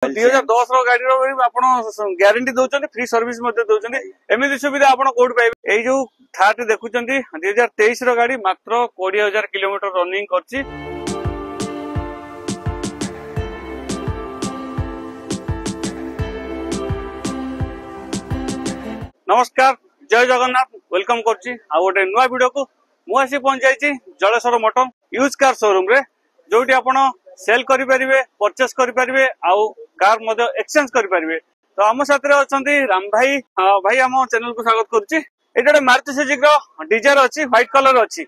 2010 गाड़ी ग्यारंटी दौरान free service एमती सुविधा आप कौट पाइबे ये जो थार देखुं 2023 गाड़ी मात्र 20,000 किलोमीटर रनिंग कर। नमस्कार, जय जगन्नाथ, वेलकम कर गोटे नुआ वीडियो को मुझे पहुंच जाइए Jaleshwar motor use car showroom रे जो सेल करें परचेस करें आउ कार एक्सचेंज करें। तो आम साथ अच्छा राम भाई भाई आम चैनल को स्वागत करुच्ची। मारुति सुजुकी डिजायर अच्छी व्हाइट कलर अच्छी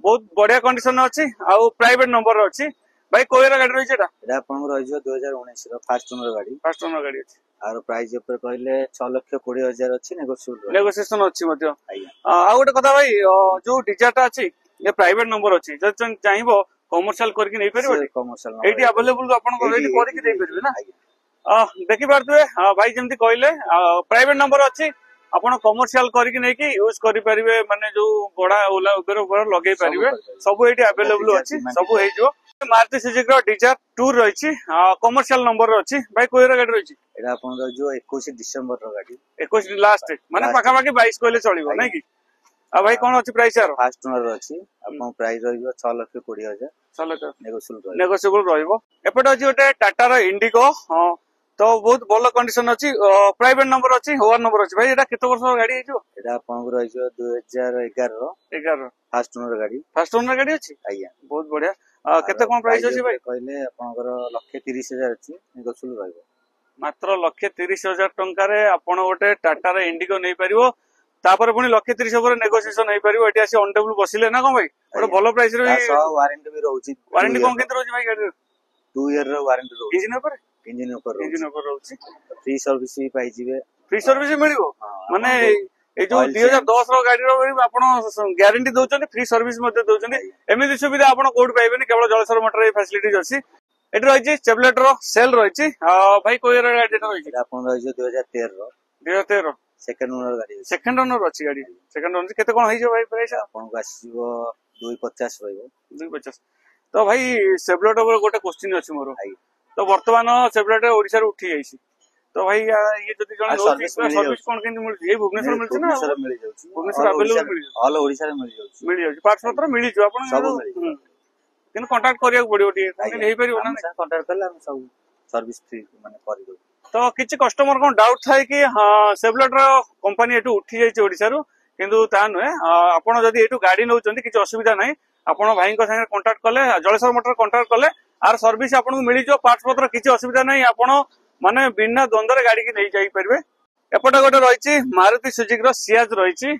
बहुत बढ़िया कंडीशन अच्छी आउ प्राइवेट नंबर अच्छी। भाई कोई गाड़ी रही है 2019 फास्ट ओनर गाड़ी गाड़ी अच्छी आरो प्राइस ऊपर कहले 6,20,000 अछि नेगोशिएशन अछि मध्य। आ गोटे कथा भाई जो डिजायर अच्छी ये प्राइवेट नंबर अच्छी जब चाहिए कमर्शियल करके नहीं परिबो कमर्शियल एटी अवेलेबल आपन को रेडी करके दे परिबे ना देखि पारतुए भाई जेमती कहले प्राइवेट नंबर अच्छी आपन कमर्शियल करके नहीं कि यूज करि परिबे माने जो बड़ा ओला उबेर ऊपर लगे परिबे सब एटी अवेलेबल अच्छी सब हे जो। मारुति सुजुकी डिजायर टूर रही कमर्शियल नंबर अच्छी। भाई कोई गाड़ी रही एटा आपन जो 21 डिसेंबर रो गाड़ी 21 लास्ट माने पाखा पाखी 22 कहले चलिबो नै कि। भाई कौन अच्छी प्राइस यार फास्ट ओनर अच्छी आपन प्राइस रहिबो 6,20,000 नेगोशिएबल रहिबो। एपटे अछि ओटे टाटा रो इंडिगो तो बहुत भलो कंडीशन अछि प्राइवेट नंबर अछि ओवर नंबर अछि। भाई एटा केते वर्ष गाड़ी है जो एटा आपन को रहिबो 2011 रो 11 फास्ट ओनर गाड़ी अछि आज्ञा बहुत बढ़िया। केते कोन प्राइस अछि भाई कहले आपन को 1,30,000 अछि नेगोशिएबल रहिबो मात्र 1,30,000 टंका रे आपण गोटे टाटा रे इंडिगो नै परिबो तापर पुनी 1,30,000 नेगोशिएशन होई परिबो। एटी आसी ऑन टेबल बसिले ना कोन भाई गोटे भलो प्राइस रे वारंटी भी रहउची वारंटी कोन केते रहउची भाई गाड़ी 2 ईयर रो वारंटी रहउची इंजन ऊपर रहउची फ्री सर्विस भी पाई जिवे फ्री सर्विस मिलिबो माने ए जो 2010 रो गाड़ी रो आपण ग्यारंटी दउचन फ्री सर्विस मध्ये दउचन एमती सुविधा आपण कोड पाइबेनी केवल जलेश्वर मोटर फैसिलिटीज अछि। एटी रही चेवलेट रो सेल रही भाई कोई गाड़ी रही आपन रही 2013 सेकंड ओनर गाड़ी सेकंड ओनर अच्छी गाड़ी सेकंड ओनर केते कोन होई भाई प्राइस आपन को आसीबो 250 रहइबो 250। तो भाई सेवलेट ऊपर गोटे क्वेश्चन अछि मोर तो वर्तमान सेवलेट ओडिसा रे उठी जाईसी तो भाई ये जदी जण सर्विस कोन केन मिल ए भुवनेश्वर मिलछ ना मिल जाउची भुवनेश्वर अवेलेबल मिल ऑल ओडिसा रे मिल जाउची पार्ट्स पत्र मिल जो आपन सब मिल किन कांटेक्ट करिया पड़ियो टी कोन हेई परिबो ना कांटेक्ट करला हम सब सर्विस फ्री माने करि दो। तो किछि कस्टमर कोन डाउट थाए कि हां सेवलेट रो कंपनी एटू उठी जाईची ओडिसा रो किंतु ता नुए आपण जदी एटू गाड़ी नउचंदी किछि असुविधा नाही आपण भाई को संगे कांटेक्ट कले जलेश्वर मोटर कांटेक्ट कले आर सर्विस आपन को मिली जो पार्ट्स पत्र किछि असुविधा नाही आपण माने बिना द्वंद्व रे गाड़ी की नहीं जाई परबे। एपटे गोटे रहिछि मारुति सुजुकी रो सियाज रहिछि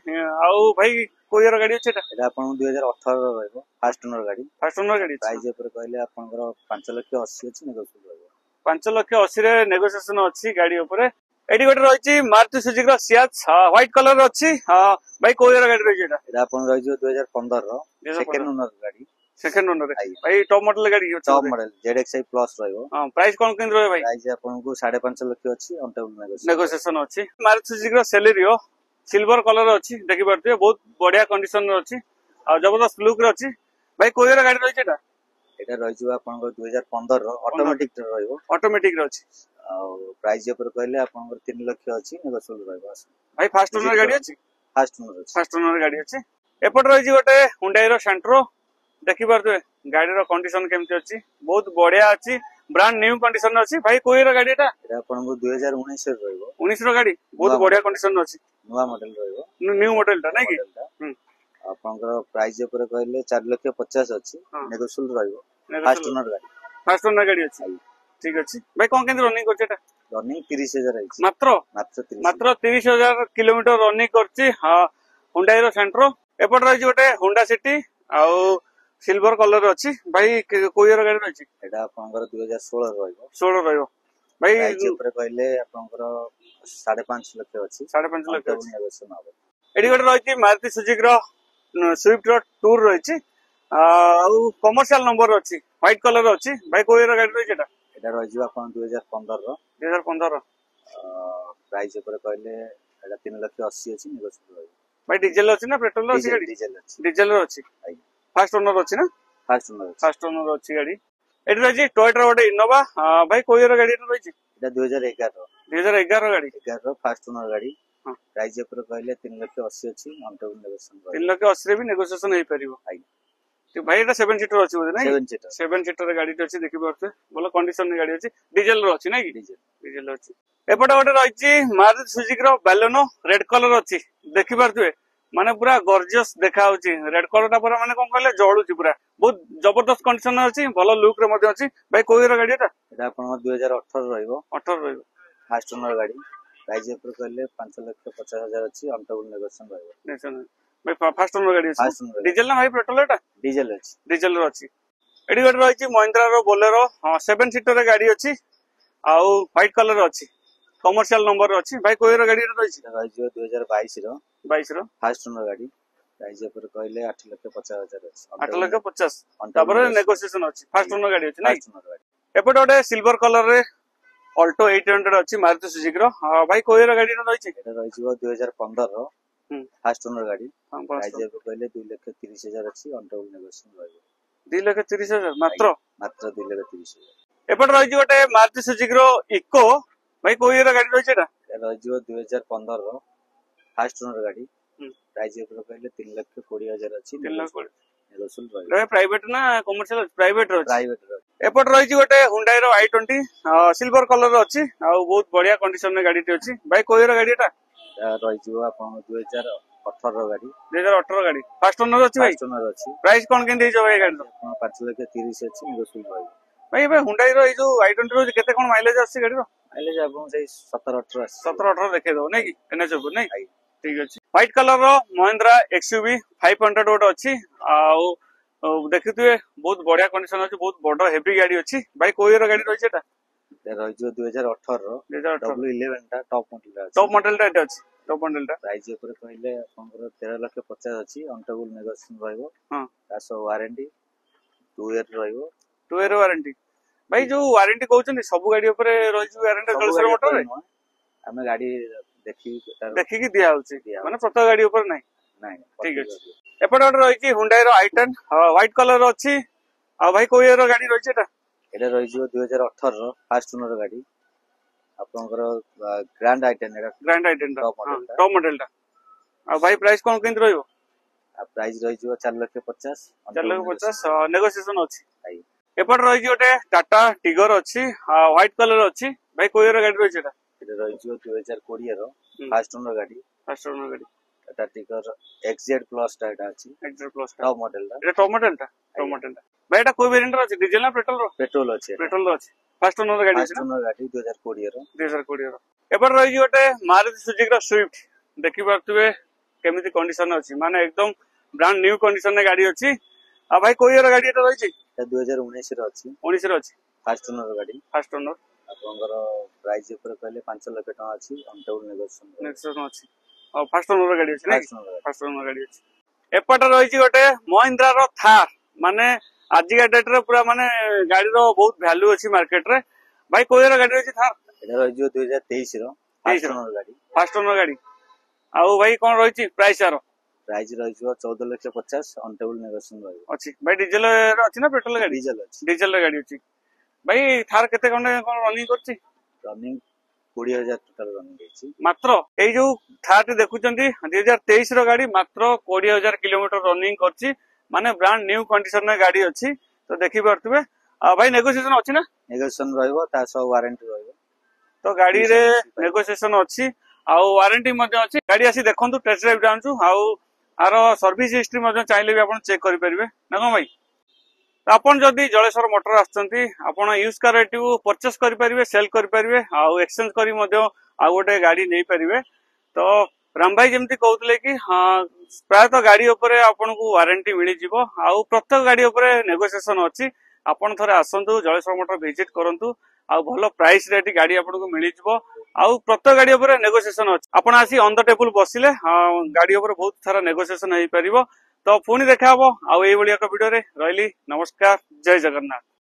आउ भाई कोयर गाड़ी अछि एटा आपन 2018 रो रहइबो फास्ट ओनर गाड़ी प्राइस ऊपर कहले आपन को 5,80,000 अछि नेगोशिएबल रहइबो 5,80,000 रे नेगोशिएशन अछि गाड़ी ऊपर। एटी गोटे रहिछि मारुति सुजुकी रो सियाज व्हाइट कलर अछि भाई कोयर गाड़ी रहिछि एटा आपन रहिछि 2015 रो सेकंड ओनर गाड़ी सेकंड ओनर भाई टॉप मॉडल गाड़ी टॉप मॉडल ZXi प्लस रहइबो प्राइस कोन केन रहय भाई प्राइस आपन को 5.5 लाख अछि ऑन टेबल नेगोशिएशन अछि। मारुति सुजुकी रो सेलेरियो सिल्वर कलर अछि देखि परते बहुत बढ़िया कंडीशन रो अछि आ जबरदस्त लुक रो अछि। भाई कोयर गाड़ी रहिछि एटा रहिछि आपन को 2015 रो ऑटोमेटिक रहइबो ऑटोमेटिक रो अछि आ प्राइस ऊपर कहले आपन को 3 लाख अछि नेगोशिएबल रहइबो। भाई फास्ट ओनर गाड़ी अछि फास्ट ओनर गाड़ी अछि। एपट रहिछि गोटे Hyundai रो सेंट्रो देखि परते गाड़ी रो कंडीशन केमति अछि बहुत बढ़िया अछि ब्रांड न्यू कंडीशन अछि। भाई कोयर गाड़ी एटा आपन को 2019 रे रहइबो 19 रो गाड़ी बहुत बढ़िया कंडीशन अछि नुवा मॉडल रहइबो न्यू मॉडल ता नै कि आपन को प्राइस ऊपर कहले 4,50,000 अछि नेगोशिएबल रहइबो फास्ट ओनर गाड़ी अछि ठीक अछि। भाई कोन केन रनिंग करछ एटा रनिंग 30,000 अछि मात्र 30,000 किलोमीटर रनिंग करछि Hyundai रो सेंट्रो। एपट रहिछि गोटे होंडा सिटी आउ सिल्वर कलर अछि। भाई कोयर गाड़ी रहिछि एटा आपन को 2016 रहइबो भाई प्राइस ऊपर कहले आपन को 5.5 लाख अछि 5.5 लाख अछि। एडी गोटे रहिछि मारुति सुजुकी रो स्विफ्ट रो टूर रहिछि आउ कमर्शियल नंबर अछि व्हाइट कलर अछि। भाई कोयर गाड़ी रहिछि एटा रहिछि आपन 2015 प्राइस ऊपर कहले एटा 3,80,000 अछि नेगोशिएबल रहइबो। भाई डीजल अछि ना पेट्रोल अछि गाड़ी डीजल अछि फास्ट ओनर अछि ना फास्ट ओनर अछि गाड़ी। एडी रहिछि टोयोटा गोटे इनोवा भाई कोयर गाड़ी रहिछि এটা 2011 2011 ଗାଡି 11 ଫାଷ୍ଟ ଓନର ଗାଡି। ହଁ। ପ୍ରାଇସ୍ ଉପରେ କହିଲେ 3,80,000 ଅଛି, ଅନ୍ ଟେବୁଲ ନେଗୋସିଏସନ 3,80,000 ରେ ବି ନେଗୋସିଏସନ ହେଇପାରିବ। ଆଜ୍ଞା। ଭାଇ ଏଟା 7 ସିଟର ଅଛି ବୋଧେ ନାଇଁ? 7 ସିଟର 7 ସିଟର ଗାଡି ଅଛି, ଦେଖିପାରୁଥିବେ ଭଲ କଣ୍ଡିସନ ଗାଡି ଅଛି, ଡିଜେଲ ର ଅଛି ନାଇଁ କି? ଡିଜେଲ। ଡିଜେଲ ଅଛି। ଏପଟେ ଗୋଟେ ରହିଛି ମାରୁତି ସୁଜୁକି ର ବାଲେନୋ, ରେଡ କଲର ଅଛି, ଦେଖିପାରୁଥିବେ ମାନେ ପୁରା ଗର୍ଜିୟସ ଦେଖା ହଉଛି। ରେଡ କଲର ଟା ପୁରା ମାନେ କଣ କହିଲେ ଜଳୁଛି ପୁରା, ବହୁତ ଜବରଦସ୍ତ କଣ୍ଡିସନ ଅଛି, ଭଲ ଲୁକ୍ ରେ ମଧ୍ୟ ଅଛି। ଭାଇ କୋଉ ଇୟର ଗାଡି ଏଟା? এটা ଆପଣଙ୍କର 2018 ରହିବ, 18 ରହିବ। ଫାଷ୍ଟ ଓନର ଗାଡି। ପ୍ରାଇସ୍ ଉପରେ କହିଲେ 5,50,000 ଅଛି, ଅନ୍ ଟେବୁଲ ନେଗୋସିଏସନ ରହିବ। ଭାଇ ଫାଷ୍ଟ ଓନର ଗାଡି ଅଛି, ଫାଷ୍ଟ ଓନର ଗାଡି ଡିଜେଲ ନା ଭାଇ ପେଟ୍ରୋଲ? ଏଟା ଡିଜେଲ ଅଛି। ଡିଜେଲ ର ଅଛି। ଏଠି ଗୋଟେ ରହିଛି ମହିନ୍ଦ୍ରା ର ବୋଲେରୋ, 7 ସିଟର ଗାଡି ଅଛି, ଆଉ ହ୍ୱାଇଟ କଲର ଅଛି, କମର୍ସିଆଲ ନମ୍ବର ଅଛି। ଭାଇ କୋଉ ଇୟର ଗାଡି ଏଟା ରହିଛି? এটা ରହିଯିବ 2022 ର 22 ର ଫାଷ୍ଟ ଓନର ଗାଡି। ପ୍ରାଇସ୍ ଉପରେ କହିଲେ 8,50,000 ଅଛି, 8,50,000। ଅନ୍ ଟେବୁଲ ତାପରେ ନେଗୋସିଏସନ ନେଗୋସିଏସନ ଅଛି, ଫାଷ୍ଟ ଓନର ଗାଡି ଅଛି ନାଇଁ? ଫାଷ୍ଟ ଓନର ଗାଡି। ଏପଟେ ଗୋଟେ ସିଲଭର କଲର ରେ ଅଲ୍ଟୋ 800 ଅଛି ମାରୁତି ସୁଜୁକି ର। ଭାଇ କୋଉ ଇୟର ଗାଡି ଏଟା ରହିଛି? এটা ରହିଯିବ 2015 ର ହୁଁ। ଫାଷ୍ଟ ଓନର ଗାଡି। ହଁ, ପ୍ରାଇସ୍ ଉପରେ କହିଲେ 2,30,000 ଅଛି, ଅନ୍ ଟେବୁଲ ନେଗୋସିଏସନ ରହିବ। 2,30,000 ମାତ୍ର। ମାତ୍ର 2,30,000। ଏପଟେ ରହିଛି ଗୋଟେ ମାରୁତି ସୁଜୁକି ର ଇକୋ। ଭାଇ କୋଉ ଇୟର ଗାଡି ରହିଛି ଏଟା? এটা ରହିଯିବ 2015 ର ଫାଷ୍ଟ ଓନର ଗାଡି। ହୁଁ। ପ୍ରାଇସ୍ ଉପରେ କହିଲେ 3,20,000 ଅଛି, 3,20,000। ନେଗୋସିଏସନ ରହିବ। ଏଟା ପ୍ରାଇଭେଟ ନା କମର୍ସିଆଲ? ପ୍ରାଇଭେଟ ର ଅଛି। ପ୍ରାଇଭେଟ ର ଏପଟେ ରହିଛି ଗୋଟେ ହୁଣ୍ଡାଇ ର i20, ସିଲଭର କଲର ଅଛି, ଆଉ ବହୁତ ବଢିଆ କଣ୍ଡିସନ ରେ ଗାଡିଟି ଅଛି। ଭାଇ କୋଉ ଇୟର ଗାଡି ଏଟା? এটা ରହିଯିବ ଆପଣଙ୍କ 2018 ର ଗାଡି। 2018 ଗାଡି, ଫାଷ୍ଟ ଓନର ଅଛି। ଭାଇ ଫାଷ୍ଟ ଓନର ଅଛି। ପ୍ରାଇସ୍ କଣ କେମିତି ହେଇଯିବ ଭାଇ ଗାଡିର? ଆପଣ 5,30,000 ଅଛି, ନେଗୋସିଏସନ ରହିବ। ଭାଇ ଏବେ ହୁଣ୍ଡାଇ ର ଏଇ ଯୋଉ i20 ରହୁଛି, କେତେ କଣ ମାଇଲେଜ ଆସୁଛି ଗାଡିର? ମାଇଲେଜ ଆପଣଙ୍କୁ ସେଇ 17-18 ଆସିବ। 17-18 ଦେଖେଇଦବ ନାଇଁ କି NH ଉପରେ ନାଇଁ? ଆଜ୍ଞା। ଠିକ ଅଛି। ହ୍ୱାଇଟ କଲର ର ମହିନ୍ଦ୍ରା XUV 500 ଗୋଟେ ଅଛି, ଆଉ ଦେଖିଥିବେ ବହୁତ ବଢିଆ କଣ୍ଡିସନ ଅଛି, ବହୁତ ବଡ ହେଭି ଗାଡି ଅଛି। ଭାଇ କୋଉ ଇୟର ଗାଡି ରହିଛି ଏଟା? এটা ରହିଯିବ 2018 ର 2018 W11 ଟା ଟପ୍ ମଡେଲ ଅଛି। ଟପ୍ ମଡେଲ ଟା ଏଟା ଅଛି, ଟପ୍ ମଡେଲ ଟା। ପ୍ରାଇସ୍ ଉପରେ କହିଲେ ଆପଣଙ୍କର 13,50,000 ଅଛି, ଅନ୍ ଟେବୁଲ ନେଗୋସିଏସନ ରହିବ। ହଁ। ତା ସହ ୱାରେଣ୍ଟି 2 ଇୟର ରହିବ। 2 ଇୟର ୱାରେଣ୍ଟି। ଭାଇ ଯୋଉ ୱାରେଣ୍ଟି କହୁଛନ୍ତି ସବୁ ଗାଡି ଉପରେ ରହିଛି ୱାରେଣ୍ଟି ସବୁ ଜଳେଶ୍ୱର ଗାଡି ମୋଟର ଉପରେ ରେ? ନୁହଁ, ଆମେ ଗାଡି ଦେଖିକି ଦେଖିକି ଦିଆ ହଉଛି, ଦିଆହଉଛି। ମାନେ ପ୍ରତ୍ୟେକ ଗାଡି ଉପରେ ନାହିଁ। ନାଇଁ ଠିକ ଅଛି। ଏପଟେ ଗୋଟେ ରହିଛି ହୁଣ୍ଡାଇ ର i10, ହ୍ୱାଇଟ କଲର ଅଛି। ଆଉ ଭାଇ କୋଉ ଇୟର ଗାଡି ରହିଛି ଏଟା? এটা ରହିଯିବ 2018 ର ଫାଷ୍ଟ ଓନର ଗାଡି। ଆପଣଙ୍କର ଗ୍ରାଣ୍ଡ i10 ଏଟା ଗ୍ରାଣ୍ଡ i10 ଟା, ଟପ୍ ମଡେଲ ଟା। ଟପ୍ ମଡେଲ ଟା। ଆଉ ଭାଇ ପ୍ରାଇସ୍ କଣ କେମିତି ରହିବ? ଆଉ ପ୍ରାଇସ୍ ରହିଯିବ 4,50,000, 4,50,000, ନେଗୋସିଏସନ ଅଛି। ଆଜ୍ଞା। ଏପଟେ ରହିଛି ଗୋଟେ ଟାଟା ଟିଗର ଅଛି, ହ୍ୱାଇଟ କଲର ଅଛି। ଭାଇ କୋଉ ଇୟର ଗାଡି ରହିଛି ଏଟା? এটা ରହିଯିବ 2020 ର ହୁଁ। ଫାଷ୍ଟ ଓନର ଗାଡି। ଫାଷ୍ଟ ଓନର ଗାଡି, ଟାଟା ଟିଗର XZ ପ୍ଲସ ଟା ଏଟା ଅଛି, XZ ପ୍ଲସ ଟା। ଟପ୍ ମଡେଲ ଟା। ଏଟା ଟପ୍ ମଡେଲ ଟା, ଟପ୍ ମଡେଲ ଟା। ଭାଇ ଏଟା କୋଉ ଭେରିଏଣ୍ଟ ର ଅଛି, ଡିଜେଲ ନା ପେଟ୍ରୋଲ ର? ପେଟ୍ରୋଲ ଅଛି ଏଟା। ପେଟ୍ରୋଲ ର ଅଛି। ଫାଷ୍ଟ ଓନର ଗାଡି ଅଛି ଫାଷ୍ଟ ନା? ଓନର ଗାଡି 2020 ର। 2020 ର। ଏପଟେ ରହିଛି ଗୋଟେ ମାରୁତି ସୁଜୁକି ର ସୁଇଫ୍ଟ, ଦେଖିପାରୁଥିବେ କେମିତି କଣ୍ଡିସନ ଅଛି, ମାନେ ଏକଦମ ବ୍ରାଣ୍ଡ ନ୍ୟୁ କଣ୍ଡିସନ ରେ ଗାଡି ଅଛି। ଆଉ ଭାଇ କୋଉ ଇୟର ଗାଡି ଏଟା ରହିଛି? এটা 2019 ର ଅଛି, 19 ର ଅଛି, ଫାଷ୍ଟ ଓନର ଗାଡି। First owner. ଆପଣଙ୍କର ପ୍ରାଇସ୍ ଉପରେ କହିଲେ 5,00,000 ଟଙ୍କା ଅଛି, ଅନ୍ ଟେବୁଲ ନେଗୋସିଏସନ ରହିବ। ନେକ୍ସନ ଅଛି, ଆଉ ଫାଷ୍ଟ ଓନର ଗାଡି ଅଛି ନାଇଁ? ଫାଷ୍ଟ ଓନର ଗାଡି। ଫାଷ୍ଟ ଓନର ଗାଡି ଅଛି। ଏପଟେ ରହିଛି ଗୋଟେ ମହିନ୍ଦ୍ରା ର ଥାର, ମାନେ ଆଜିକା ଡେଟ ରେ ପୁରା ମାନେ ଗାଡିର ବହୁତ ଭ୍ୟାଲୁ ଅଛି ମାର୍କେଟ ରେ। ଭାଇ କୋଉ ଇୟର ଗାଡି ରହିଛି ଥାର? এটা ରହିଯିବ 2023 ର 23 ଫାଷ୍ଟ ର ଓନର ଗାଡି। ଫାଷ୍ଟ ଓନର ଗାଡି। ଆଉ ଭାଇ କଣ ରହିଛି ପ୍ରାଇସ୍ ୟାର? ପ୍ରାଇସ୍ ରହିଯିବ 14,50,000, ଅନ୍ ଟେବୁଲ ନେଗୋସିଏସନ ରହିବ। ଅଛି। ଭାଇ ଡିଜେଲ ରେ ଅଛି ନା ପେଟ୍ରୋଲ ଗାଡି? ଡିଜେଲ ଅଛି। ଡିଜେଲ ର ଗାଡି ଅଛି। ଭାଇ ଥାର କେତେ ଖଣ୍ଡେ କଣ ରନିଂ କରୁଛି? ରନିଂ 20,000 ଟୋଟାଲ ରନିଂ ହେଇଛି। ମାତ୍ର ଏଇ ଯୋଉ ଥାର ଟି ଦେଖୁଛନ୍ତି 2023 ର ଗାଡି, ମାତ୍ର 20,000 କିଲୋମିଟର ରନିଂ କରିଛି, ମାନେ ବ୍ରାଣ୍ଡ ନ୍ୟୁ କଣ୍ଡିସନ ର ଗାଡି ଅଛି। ତ ଦେଖିପାରୁଥିବେ। ଆଉ ଭାଇ ନେଗୋସିଏସନ ଅଛି ନା? ନେଗୋସିଏସନ ରହିବ, ତା ସହ ୱାରେଣ୍ଟି ରହିବ। ତ ଗାଡିରେ ନେଗୋସିଏସନ ଅଛି, ଆଉ ୱାରେଣ୍ଟି ମଧ୍ୟ ଅଛି। ଗାଡି ଆସି ଦେଖନ୍ତୁ, ଟେଷ୍ଟ ଡ୍ରାଇଭ ଯାଆନ୍ତୁ, ଆଉ ଆର ସର୍ଭିସ ହିଷ୍ଟ୍ରି ମଧ୍ୟ ଚାହିଁଲେ ବି ଆପଣ ଚେକ୍ କରିପାରିବେ ନା କଣ ଭାଇ? ତ ଆପଣ ଯଦି ଜଳେଶ୍ୱର ମୋଟର ଆସିଛନ୍ତି, ଆପଣ ୟୁଜ କାର ଏଠୁ ପରଚେସ କରିପାରିବେ, ସେଲ କରିପାରିବେ, ଆଉ ଏକ୍ସଚେଞ୍ଜ କରି ମଧ୍ୟ ଆଉ ଗୋଟେ ଗାଡି ନେଇପାରିବେ। ତ ରାମ ଭାଇ ଯେମିତି କହୁଥିଲେ କି ପ୍ରାୟତଃ ଗାଡି ଉପରେ ଆପଣଙ୍କୁ ୱାରେଣ୍ଟି ମିଳିଯିବ, ଆଉ ପ୍ରତ୍ୟେକ ଗାଡି ଉପରେ ନେଗୋସିଏସନ ଅଛି। ଆପଣ ଥରେ ଆସନ୍ତୁ, ଜଳେଶ୍ୱର ମୋଟର ଭିଜିଟ କରନ୍ତୁ, ଆଉ ଭଲ ପ୍ରାଇସ ରେ ଏଠି ଗାଡି ଆପଣଙ୍କୁ ମିଳିଯିବ, ଆଉ ପ୍ରତ୍ୟେକ ଗାଡି ଉପରେ ନେଗୋସିଏସନ ଅଛି। ଆପଣ ଆସି ଅନ ଦ ଟେବୁଲ ବସିଲେ ଗାଡି ଉପରେ ବହୁତ ସାରା ନେଗୋସିଏସନ ହେଇପାରିବ। ତ ପୁଣି ଦେଖା ହବ ଆଉ ଏଇଭଳି ଏକ ଭିଡିଓରେ। ରହିଲି, ନମସ୍କାର, ଜୟ ଜଗନ୍ନାଥ।